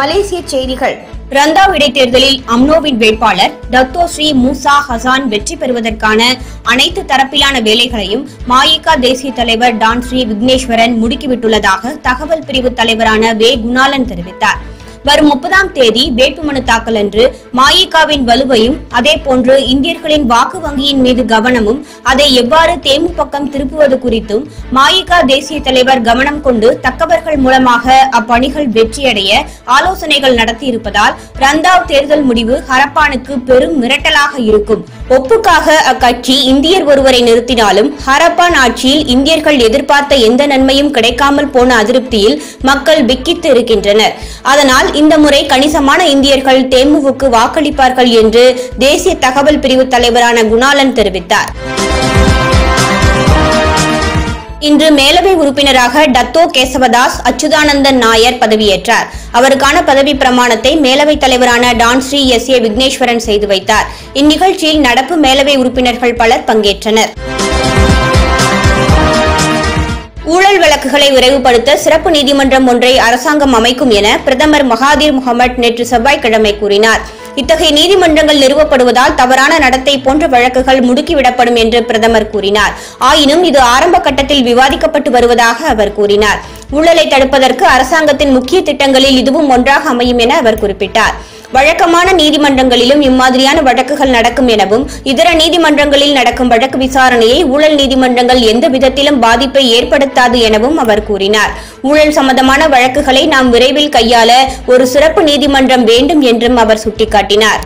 மலேசிய செய்திகள். ரந்தாவ் இடைத்தேர்தலில் அம்னோவின் வேட்பாளர் டத்தோ ஸ்ரீ மூசா ஹசான் வெற்றி பெறுவதற்கான அனைத்து தரப்பிலான வேலைகளையும் மாயிகா தேசிய தலைவர் டான் ஸ்ரீ விக்னேஸ்வரன் முடுக்கிவிட்டுள்ளதாக தகவல் பிரிவு தலைவரான வே குணாலன் தெரிவித்தார். வரும் 30ஆம் தேதி வேட்புமனு தாக்கல் அன்று மாயிகாவின் வலுவையும் அதேபோன்று இந்தியர்களின் வாக்கு வங்கியின் மீது கவனமும் அதை எவ்வாறு தேமு பக்கம் திருப்புவது குறித்தும் மாயிகா தேசிய தலைவர் கவனம் கொண்டு தக்கவர்கள் மூலமாக அப்பணிகள் வெற்றியடைய ஆலோசனைகள் நடத்தியிருப்பதால் ரந்தாவ் தேர்தல் முடிவு ஹரப்பானுக்கு பெரும் மிரட்டலாக இருக்கும். ஒப்புக்காக அக்கட்சி இந்தியர் ஒருவரை நிறுத்தினாலும் ஹரப்பான் ஆட்சியில் இந்தியர்கள் எதிர்பார்த்த எந்த நன்மையும் கிடைக்காமல் போன அதிருப்தியில் மக்கள் விக்கித்து இருக்கின்றனர். அதனால் இந்த முறை கணிசமான இந்தியர்கள் தேமுவுக்கு வாக்களிப்பார்கள் என்று தேசிய தகவல் பிரிவு தலைவரான குணாலன் தெரிவித்தார். இன்று மேலவை உறுப்பினராக டத்தோ கேசவதாஸ் அச்சுதானந்தன் நாயர் பதவியேற்றார். அவருக்கான பதவி பிரமாணத்தை மேலவை தலைவரான டான் ஸ்ரீ எஸ்.ஏ. விக்னேஸ்வரன் செய்து வைத்தார். இந்நிகழ்ச்சியில் நடப்பு மேலவை உறுப்பினர்கள் பலர் பங்கேற்றனர். ஊழல் வழக்குகளை விரைவுபடுத்த சிறப்பு நீதிமன்றம் ஒன்றை அரசாங்கம் அமைக்கும் என பிரதமர் மகாதீர் முகமது நேற்று செவ்வாய்க்கிழமை கூறினார். இத்தகைய நீதிமன்றங்கள் நிறுவப்படுவதால் தவறான நடத்தை போன்ற வழக்குகள் முடுக்கிவிடப்படும் என்று பிரதமர் கூறினார். ஆயினும் இது ஆரம்ப கட்டத்தில் விவாதிக்கப்பட்டு வருவதாக அவர் கூறினார். ஊழலை தடுப்பதற்கு அரசாங்கத்தின் முக்கிய திட்டங்களில் இதுவும் ஒன்றாக அமையும் என அவர் குறிப்பிட்டார். வழக்கமான நீதிமன்றங்களிலும் இம்மாதிரியான வழக்குகள் நடக்கும் எனவும் இதர நீதிமன்றங்களில் நடக்கும் வழக்கு விசாரணையை ஊழல் நீதிமன்றங்கள் எந்த விதத்திலும் பாதிப்பை ஏற்படுத்தாது எனவும் அவர் கூறினார். ஊழல் சம்பந்தமான வழக்குகளை நாம் விரைவில் கையாள ஒரு சிறப்பு நீதிமன்றம் வேண்டும் என்றும் அவர் சுட்டிக்காட்டினார்.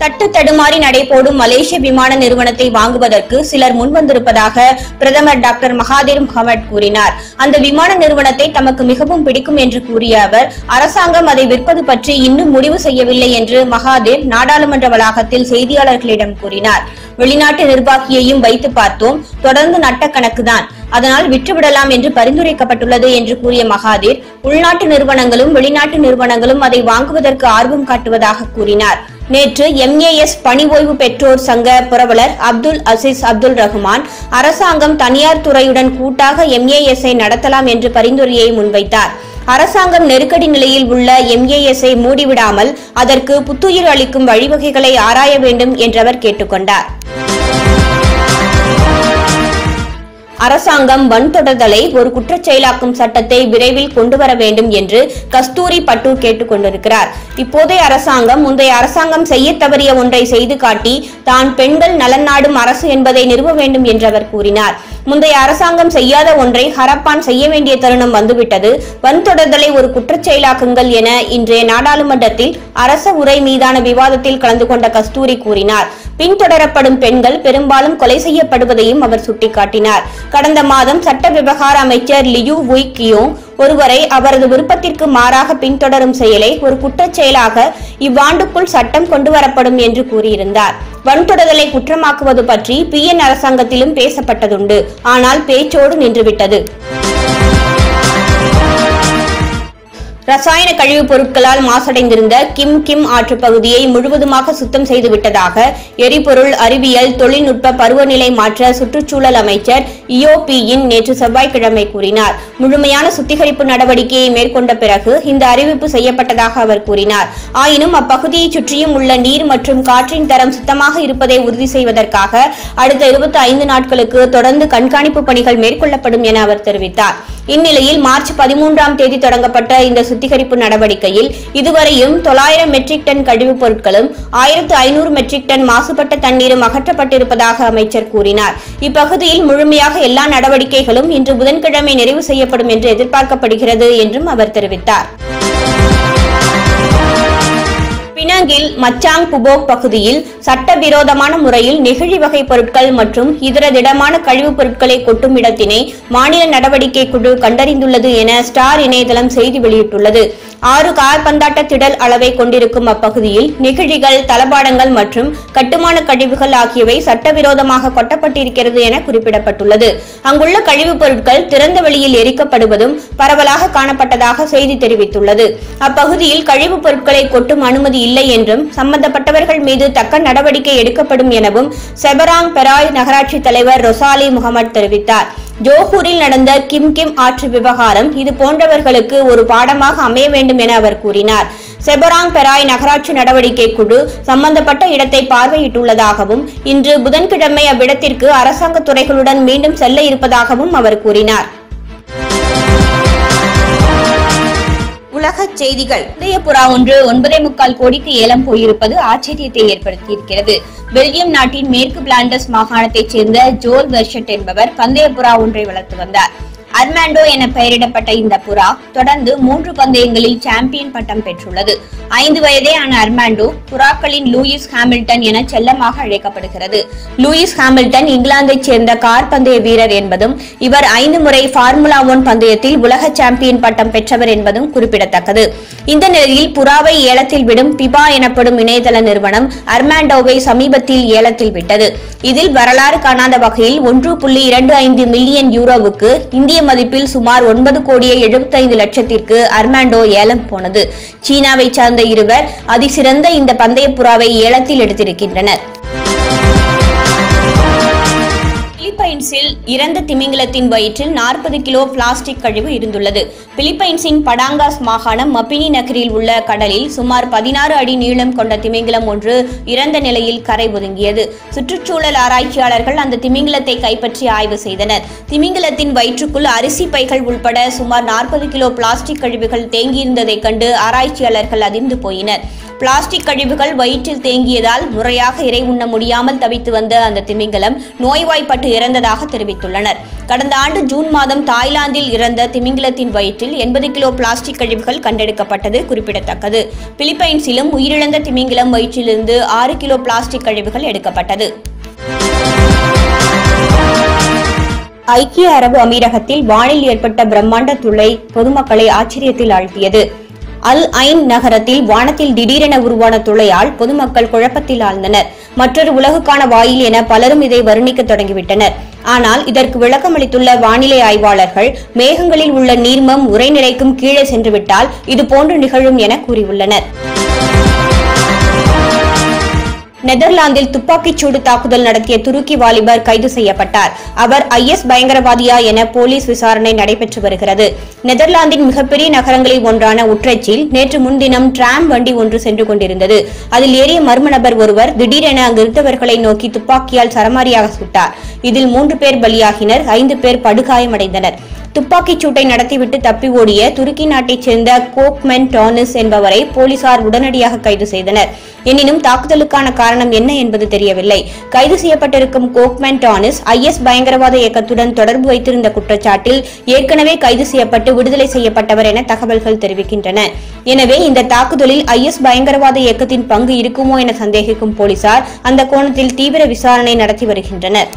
தட்டு தடுமாறி நடைபோடும் மலேசிய விமான நிறுவனத்தை வாங்குவதற்கு சிலர் முன்வந்திருப்பதாக பிரதமர் டாக்டர் மகாதீர் முகமது கூறினார். அந்த விமான நிறுவனத்தை தமக்கு மிகவும் பிடிக்கும் என்று கூறிய அவர், அரசாங்கம் அதை விற்பது பற்றி இன்னும் முடிவு செய்யவில்லை என்று மகாதீர் நாடாளுமன்ற வளாகத்தில் செய்தியாளர்களிடம் கூறினார். வெளிநாட்டு நிர்வாகியையும் வைத்து பார்த்தோம், தொடர்ந்து நட்ட கணக்குதான், அதனால் விற்றுவிடலாம் என்று பரிந்துரைக்கப்பட்டுள்ளது என்று கூறிய மகாதீர், உள்நாட்டு நிறுவனங்களும் வெளிநாட்டு நிறுவனங்களும் அதை வாங்குவதற்கு ஆர்வம் காட்டுவதாக கூறினார். நேற்று MAS பணி ஓய்வு பெற்றோர் சங்க புரவலர் அப்துல் அசீஸ் அப்துல் ரஹ்மான் அரசாங்கம் தனியார் துறையுடன் கூட்டாக MAS-ஐ நடத்தலாம் என்று பரிந்துரையை முன்வைத்தார். அரசாங்கம் நெருக்கடி நிலையில் உள்ள MAS-ஐ மூடிவிடாமல் அதற்கு புத்துயிர் அளிக்கும் வழிவகைகளை ஆராய வேண்டும் என்றவர் கேட்டுக்கொண்டார். அரசாங்கம் வன்தொடர்தலை ஒரு குற்றச் செயலாக்கும் சட்டத்தை விரைவில் கொண்டுவர வேண்டும் என்று கஸ்தூரி பட்டு கேட்டுக் கொண்டிருக்கிறார். இப்போதைய அரசாங்கம் முந்தைய அரசாங்கம் செய்ய தவறிய ஒன்றை செய்து காட்டி தான் பெண்கள் நலன் நாடும் அரசு என்பதை நிறுவ வேண்டும் என்று அவர் கூறினார். முந்தைய அரசாங்கம் செய்யாத ஒன்றை ஹரப்பான் செய்ய வேண்டிய தருணம் வந்துவிட்டது. வன்தொடர்தலை ஒரு குற்றச் செயலாக்குங்கள் என இன்றைய நாடாளுமன்றத்தில் அரச உரை மீதான விவாதத்தில் கலந்து கொண்ட கஸ்தூரி கூறினார். பின்தொடரப்படும் பெண்கள் பெரும்பாலும் கொலை செய்யப்படுவதையும் அவர் சுட்டிக்காட்டினார். கடந்த மாதம் சட்ட விவகார அமைச்சர் லியூ வுய் கியோங் ஒருவரை அவரது விருப்பத்திற்கு மாறாக பின்தொடரும் செயலை ஒரு குற்றச் செயலாக இவ்வாண்டுக்குள் சட்டம் கொண்டுவரப்படும் என்று கூறியிருந்தார். வன்தொடர்தலை குற்றமாக்குவது பற்றி PN அரசாங்கத்திலும் பேசப்பட்டதுண்டு, ஆனால் பேச்சோடு நின்றுவிட்டது. ரசாயன கழிவுப் பொருட்களால் மாசடைந்திருந்த கிம் ஆற்று பகுதியை முழுவதுமாக சுத்தம் செய்துவிட்டதாக எரிபொருள் அறிவியல் தொழில்நுட்ப பருவநிலை மாற்ற சுற்றுச்சூழல் அமைச்சர் EOP-யின் நேற்று செவ்வாய்க்கிழமை கூறினார். முழுமையான சுத்திகரிப்பு நடவடிக்கையை மேற்கொண்ட பிறகு இந்த அறிவிப்பு செய்யப்பட்டதாக அவர் கூறினார். ஆயினும் அப்பகுதியை சுற்றியும் உள்ள நீர் மற்றும் காற்றின் தரம் சுத்தமாக இருப்பதை உறுதி செய்வதற்காக அடுத்த 25 நாட்களுக்கு தொடர்ந்து கண்காணிப்பு பணிகள் மேற்கொள்ளப்படும் என அவர் தெரிவித்தார். இந்நிலையில் மார்ச் 13ஆம் தேதி தொடங்கப்பட்ட இந்த சுத்திகரிப்பு நடவடிக்கையில் இதுவரையும் 900 மெட்ரிக் டன் கழிவுப் பொருட்களும் 1500 மெட்ரிக் டன் மாசுபட்ட தண்ணீரும் அகற்றப்பட்டிருப்பதாக அமைச்சர் கூறினார். இப்பகுதியில் முழுமையாக எல்லா நடவடிக்கைகளும் இன்று புதன்கிழமை நிறைவு செய்யப்படும் என்று எதிர்பார்க்கப்படுகிறது என்றும் அவர் தெரிவித்தார். பினாங்கில் மச்சாங் புபோக் பகுதியில் சட்டவிரோதமான முறையில் நெகிழி வகை பொருட்கள் மற்றும் இதர திடமான கழிவுப் பொருட்களை கொட்டும் இடத்தினை மாநில நடவடிக்கை குழு கண்டறிந்துள்ளது என ஸ்டார் இணையதளம் செய்தி வெளியிட்டுள்ளது. 6 கார்பந்தாட்ட திடல் அளவை கொண்டிருக்கும் அப்பகுதியில் நெகிழிகள், தளபாடங்கள் மற்றும் கட்டுமான கழிவுகள் ஆகியவை சட்டவிரோதமாக கொட்டப்பட்டிருக்கிறது என குறிப்பிடப்பட்டுள்ளது. அங்குள்ள கழிவுப் பொருட்கள் திறந்த வெளியில் எரிக்கப்படுவதும் பரவலாக காணப்பட்டதாக செய்தி தெரிவித்துள்ளது. அப்பகுதியில் கழிவுப் பொருட்களை கொட்டும் அனுமதி இல்லை என்றும் சம்பந்தப்பட்டவர்கள் மீது தக்க நடவடிக்கை எடுக்கப்படும் எனவும் செபராங் பெராய் நகராட்சி தலைவர் ரொசாலி முகமது தெரிவித்தார். ஜோஹூரில் நடந்த கிம் ஆற்று விவகாரம் இது போன்றவர்களுக்கு ஒரு பாடமாக அமைய வேண்டும் என அவர் கூறினார். செபராங் பெராய் நகராட்சி நடவடிக்கை குழு சம்பந்தப்பட்ட இடத்தை பார்வையிட்டுள்ளதாகவும் இன்று புதன்கிழமை அவ்விடத்திற்கு அரசாங்க துறைகளுடன் மீண்டும் செல்ல இருப்பதாகவும் அவர் கூறினார். உலகச் செய்திகள். பந்தய புறா ஒன்று 9.25 கோடிக்கு ஏலம் போயிருப்பது ஆச்சரியத்தை ஏற்படுத்தியிருக்கிறது. பெல்ஜியம் நாட்டின் மேற்கு பிளாண்டஸ் மாகாணத்தைச் சேர்ந்த ஜோல் வெர்ஷட் என்பவர் பந்தய புறா ஒன்றை வளர்த்து வந்தார். அர்மாண்டோ என பெயரிடப்பட்ட இந்த புறா தொடர்ந்து 3 பந்தயங்களில் சாம்பியன் பட்டம் பெற்றுள்ளது. 5 வயதேயான அர்மாண்டோ புறாக்களின் லூயிஸ் ஹாமில்டன் என செல்லமாக அழைக்கப்படுகிறது. லூயிஸ் ஹாமில்டன் இங்கிலாந்தைச் சேர்ந்த கார் பந்தய வீரர் என்பதும் இவர் 5 முறை ஃபார்முலா 1 பந்தயத்தில் உலக சாம்பியன் பட்டம் பெற்றவர் என்பதும் குறிப்பிடத்தக்கது. இந்த நிலையில் புறாவை ஏலத்தில் விடும் பிபா எனப்படும் இணையதள நிறுவனம் அர்மாண்டோவை சமீபத்தில் ஏலத்தில் விட்டது. இதில் வரலாறு காணாத வகையில் 1.25 மில்லியன் யூரோவுக்கு இந்திய மதிப்பில் சுமார் 9,75,00,000 அர்மாண்டோ ஏலம் போனது. சீனாவை சார்ந்த இருவர் அதிசிறந்த இந்த பந்தய புறாவை ஏலத்தில் எடுத்திருக்கின்றனர். பிலிப்பைன்ஸில் இறந்த திமிங்கலத்தின் வயிற்றில் 40 கிலோ பிளாஸ்டிக் கழிவு இருந்துள்ளது. பிலிப்பைன்ஸின் படாங்காஸ் மாகாணம் மப்பினி நகரில் உள்ள கடலில் சுமார் 16 அடி நீளம் கொண்ட திமிங்கலம் ஒன்று இறந்த நிலையில் கரை ஒதுங்கியது. சுற்றுச்சூழல் ஆராய்ச்சியாளர்கள் அந்த திமிங்கலத்தை கைப்பற்றி ஆய்வு செய்தனர். திமிங்கலத்தின் வயிற்றுக்குள் அரிசி பைகள் உள்பட சுமார் 40 கிலோ பிளாஸ்டிக் கழிவுகள் தேங்கியிருந்ததைக் கண்டு ஆராய்ச்சியாளர்கள் அதிர்ந்து போயினர். பிளாஸ்டிக் கழிவுகள் வயிற்றில் தேங்கியதால் முறையாக இறை உண்ண முடியாமல் தவித்து வந்த அந்த திமிங்கலம் நோய்வாய்ப்பட்டு இறந்ததாக தெரிவித்துள்ளனர். கடந்த ஆண்டு ஜூன் மாதம் தாய்லாந்தில் இறந்த திமிங்கலத்தின் வயிற்றில் 80 கிலோ பிளாஸ்டிக் கழிவுகள் கண்டெடுக்கப்பட்டது குறிப்பிடத்தக்கது. பிலிப்பைன்ஸிலும் உயிரிழந்த திமிங்கலம் வயிற்றிலிருந்து 6 கிலோ பிளாஸ்டிக் கழிவுகள் எடுக்கப்பட்டது. ஐக்கிய அரபு அமீரகத்தில் வானில் ஏற்பட்ட பிரம்மாண்ட துளை பொதுமக்களை ஆச்சரியத்தில் ஆழ்த்தியது. அல் ஐன் நகரத்தில் வானத்தில் திடீரென உருவான துளையால் பொதுமக்கள் குழப்பத்தில் ஆழ்ந்தனர். மற்றொரு உலகுக்கான வாயில் என பலரும் இதை வர்ணிக்க தொடங்கிவிட்டனர். ஆனால் இதற்கு விளக்கமளித்துள்ள வானிலை ஆய்வாளர்கள் மேகங்களில் உள்ள நீர்மம் உறைநிலைக்கும் கீழே சென்றுவிட்டால் இதுபோன்று நிகழும் என கூறியுள்ளனர். நெதர்லாந்தில் துப்பாக்கிச்சூடு தாக்குதல் நடத்திய துருக்கி வாலிபர் கைது செய்யப்பட்டார். அவர் IS பயங்கரவாதியா என போலீஸ் விசாரணை நடைபெற்று வருகிறது. நெதர்லாந்தின் மிகப்பெரிய நகரங்களில் ஒன்றான உட்ரெச்சில் நேற்று முன்தினம் டிராம் வண்டி ஒன்று சென்று கொண்டிருந்தது. அதில் ஏறிய மர்ம நபர் ஒருவர் திடீரென அங்கிருந்தவர்களை நோக்கி துப்பாக்கியால் சரமாரியாக சுட்டார். இதில் 3 பேர் பலியாகினர், 5 பேர் படுகாயமடைந்தனர். துப்பாக்கிச் சூட்டை நடத்திவிட்டு தப்பி ஓடிய துருக்கி நாட்டைச் சேர்ந்த கோக்மென் டானிஸ் என்பவரை போலீசார் உடனடியாக கைது செய்தனர். எனினும் தாக்குதலுக்கான காரணம் என்ன என்பது தெரியவில்லை. கைது செய்யப்பட்டிருக்கும் கோக்மென் டானிஸ் IS பயங்கரவாத இயக்கத்துடன் தொடர்பு வைத்திருந்த குற்றச்சாட்டில் ஏற்கனவே கைது செய்யப்பட்டு விடுதலை செய்யப்பட்டவர் என தகவல்கள் தெரிவிக்கின்றன. எனவே இந்த தாக்குதலில் IS பயங்கரவாத இயக்கத்தின் பங்கு இருக்குமோ என சந்தேகிக்கும் போலீசார் அந்த கோணத்தில் தீவிர விசாரணை நடத்தி வருகின்றனர்.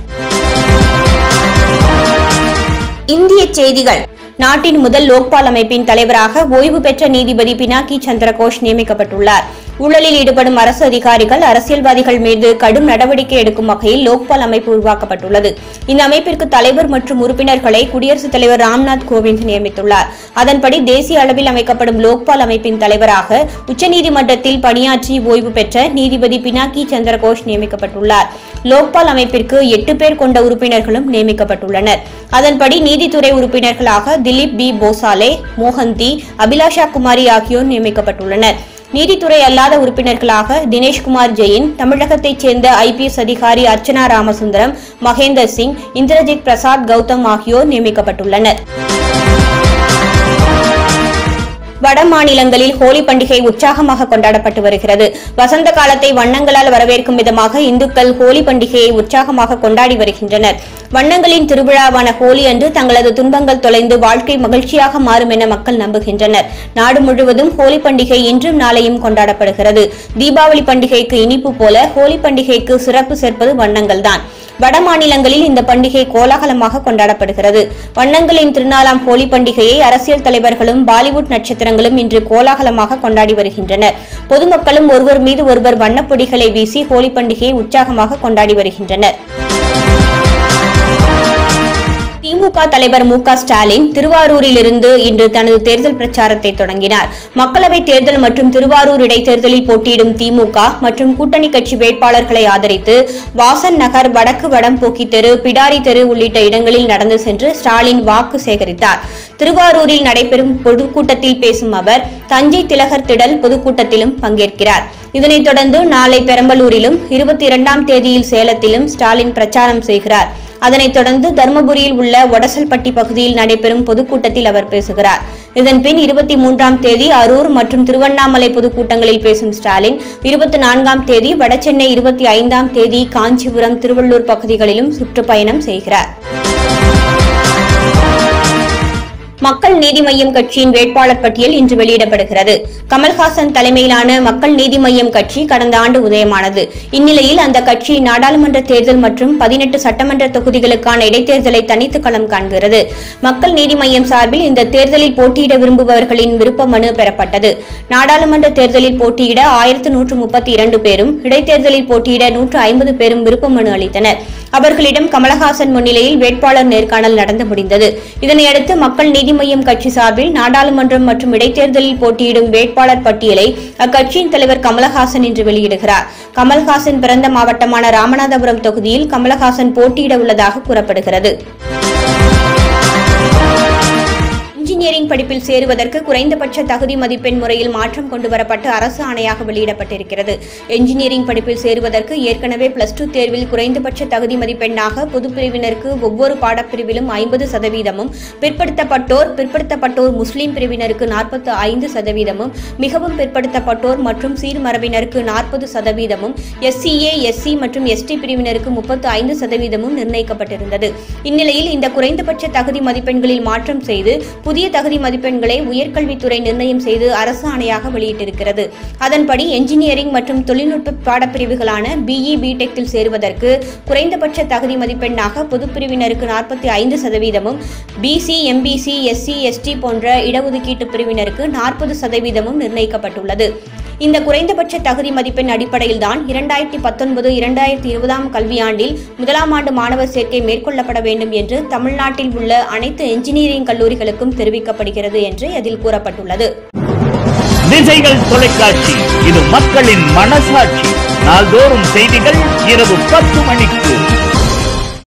இந்திய செய்திகள். நாட்டின் முதல் லோக்பால் அமைப்பின் தலைவராக ஓய்வு பெற்ற நீதிபதி பினாக்கி சந்திர கோஷ் நியமிக்கப்பட்டுள்ளார். ஊழலில் ஈடுபடும் அரசு அதிகாரிகள், அரசியல்வாதிகள் மீது கடும் நடவடிக்கை எடுக்கும் வகையில் லோக்பால் அமைப்பு உருவாக்கப்பட்டுள்ளது. இந்த அமைப்பிற்கு தலைவர் மற்றும் உறுப்பினர்களை குடியரசுத் தலைவர் ராம்நாத் கோவிந்த் நியமித்துள்ளார். அதன்படி தேசிய அளவில் அமைக்கப்படும் லோக்பால் அமைப்பின் தலைவராக உச்சநீதிமன்றத்தில் பணியாற்றி ஓய்வு பெற்ற நீதிபதி பினாக்கி சந்திர கோஷ் நியமிக்கப்பட்டுள்ளார். லோக்பால் அமைப்பிற்கு 8 பேர் கொண்ட உறுப்பினர்களும் நியமிக்கப்பட்டுள்ளனர். அதன்படி நீதித்துறை உறுப்பினர்களாக திலீப் பி போசாலே, மோகந்தி, அபிலாஷா குமாரி ஆகியோர் நியமிக்கப்பட்டுள்ளனர். நீதித்துறை அல்லாத உறுப்பினர்களாக தினேஷ்குமார் ஜெயின், தமிழகத்தைச் சேர்ந்த IPS அதிகாரி அர்ச்சனா ராமசுந்தரம், மகேந்தர் சிங், இந்திரஜித் பிரசாத் கௌதம் ஆகியோர் நியமிக்கப்பட்டுள்ளனர். வட மாநிலங்களில் ஹோலி பண்டிகை உற்சாகமாக கொண்டாடப்பட்டு வருகிறது. வசந்த காலத்தை வண்ணங்களால் வரவேற்கும் விதமாக இந்துக்கள் ஹோலி பண்டிகையை உற்சாகமாக கொண்டாடி வருகின்றனர். வண்ணங்களின் திருவிழாவான ஹோலி அன்று தங்களது துன்பங்கள் தொலைந்து வாழ்க்கை மகிழ்ச்சியாக மாறும் என மக்கள் நம்புகின்றனர். நாடு முழுவதும் ஹோலி பண்டிகை இன்றும் நாளையும் கொண்டாடப்படுகிறது. தீபாவளி பண்டிகைக்கு இனிப்பு போல ஹோலி பண்டிகைக்கு சிறப்பு சேர்ப்பது வண்ணங்கள் தான். வட மாநிலங்களில் இந்த பண்டிகை கோலாகலமாக கொண்டாடப்படுகிறது. வண்ணங்களின் திருநாளாம் ஹோலி பண்டிகையை அரசியல் தலைவர்களும் பாலிவுட் நட்சத்திரங்களும் இன்று கோலாகலமாக கொண்டாடி வருகின்றனர். பொதுமக்களும் ஒருவர் மீது ஒருவர் வண்ணப்பொடிகளை வீசி ஹோலி பண்டிகையை உற்சாகமாக கொண்டாடி வருகின்றனர். திமுக தலைவர் மு.க. ஸ்டாலின் திருவாரூரில் இருந்து இன்று தனது தேர்தல் பிரச்சாரத்தை தொடங்கினார். மக்களவைத் தேர்தல் மற்றும் திருவாரூர் இடைத்தேர்தலில் போட்டியிடும் திமுக மற்றும் கூட்டணி கட்சி வேட்பாளர்களை ஆதரித்து வாசன் நகர், வடக்கு வடம்போக்கி தெரு, பிடாரி தெரு உள்ளிட்ட இடங்களில் நடந்து சென்று ஸ்டாலின் வாக்கு சேகரித்தார். திருவாரூரில் நடைபெறும் பொதுக்கூட்டத்தில் பேசும் அவர் தஞ்சை திலகர் திடல் பொதுக்கூட்டத்திலும் பங்கேற்கிறார். இதனைத் தொடர்ந்து நாளை பெரம்பலூரிலும் 22ஆம் தேதியில் சேலத்திலும் ஸ்டாலின் பிரச்சாரம் செய்கிறார். அதனைத் தொடர்ந்து தருமபுரியில் உள்ள ஒடசல்பட்டி பகுதியில் நடைபெறும் பொதுக்கூட்டத்தில் அவர் பேசுகிறார். இதன்பின் 23ஆம் தேதி அரூர் மற்றும் திருவண்ணாமலை பொதுக்கூட்டங்களில் பேசும் ஸ்டாலின் 24ஆம் தேதி வடசென்னை, 25ஆம் தேதி காஞ்சிபுரம், திருவள்ளூர் பகுதிகளிலும் சுற்றுப்பயணம் செய்கிறார். மக்கள் நீதி மய்யம் கட்சியின் வேட்பாளர் பட்டியல் இன்று வெளியிடப்படுகிறது. கமல்ஹாசன் தலைமையிலான மக்கள் நீதி மய்யம் கட்சி கடந்த ஆண்டு உதயமானது. இந்நிலையில் அந்த கட்சி நாடாளுமன்ற தேர்தல் மற்றும் 18 சட்டமன்ற தொகுதிகளுக்கான இடைத்தேர்தலை தனித்து களம் காண்கிறது. மக்கள் நீதி மய்யம் சார்பில் இந்த தேர்தலில் போட்டியிட விரும்புபவர்களின் விருப்ப மனு பெறப்பட்டது. நாடாளுமன்ற தேர்தலில் போட்டியிட 1132 பேரும், இடைத்தேர்தலில் போட்டியிட 150 பேரும் விருப்ப மனு அளித்தனர். அவர்களிடம் கமலஹாசன் முன்னிலையில் வேட்பாளர் நேர்காணல் நடந்து முடிந்தது. இதனையடுத்து மக்கள் நீதி மய்யம் கட்சி சார்பில் நாடாளுமன்றம் மற்றும் இடைத்தேர்தலில் போட்டியிடும் வேட்பாளர் பட்டியலை அக்கட்சியின் தலைவர் கமலஹாசன் இன்று வெளியிடுகிறார். கமல்ஹாசன் பிறந்த மாவட்டமான ராமநாதபுரம் தொகுதியில் கமலஹாசன் போட்டியிட உள்ளதாக கூறப்படுகிறது. இன்ஜினியரிங் படிப்பில் சேருவதற்கு குறைந்தபட்ச தகுதி மதிப்பெண் முறையில் மாற்றம் கொண்டுவரப்பட்டு அரசு ஆணையாக வெளியிடப்பட்டிருக்கிறது. இன்ஜினியரிங் படிப்பில் சேருவதற்கு ஏற்கனவே +2 தேர்வில் குறைந்தபட்ச தகுதி மதிப்பெண்ணாக பொதுப்பிரிவினருக்கு ஒவ்வொரு பாடப்பிரிவிலும் 50%, பிற்படுத்தப்பட்டோர் முஸ்லிம் பிரிவினருக்கு 45%, மிகவும் பிற்படுத்தப்பட்டோர் மற்றும் சீர்மரபினருக்கு 40%, SCA, SC மற்றும் ST பிரிவினருக்கு 35% நிர்ணயிக்கப்பட்டிருந்தது. இந்நிலையில் இந்த குறைந்தபட்ச தகுதி மதிப்பெண்களில் மாற்றம் செய்து புதிய தகுதி மதிப்பெண்களை உயர்கல்வித்துறை நிர்ணயம் செய்து அரசு ஆணையாக வெளியிட்டிருக்கிறது. அதன்படி என்ஜினியரிங் மற்றும் தொழில்நுட்ப பாடப்பிரிவுகளான BE, BTech சேருவதற்கு குறைந்தபட்ச தகுதி மதிப்பெண்ணாக பொதுப்பிரிவினருக்கு 45%, BC, MBC, SC, ST போன்ற இடஒதுக்கீட்டு பிரிவினருக்கு 40% நிர்ணயிக்கப்பட்டுள்ளது. இந்த குறைந்தபட்ச தகுதி மதிப்பெண் அடிப்படையில்தான் 2019-2020 கல்வியாண்டில் முதலாம் ஆண்டு மாணவர் சேர்க்கை மேற்கொள்ளப்பட வேண்டும் என்று தமிழ்நாட்டில் உள்ள அனைத்து என்ஜினியரிங் கல்லூரிகளுக்கும் தெரிவிக்கப்படுகிறது என்று அதில் கூறப்பட்டுள்ளது. திசைகள் தொலைக்காட்சி, இது மக்களின் மனசாட்சி. நாள்தோறும் செய்திகள் இரவு 10 மணிக்கு.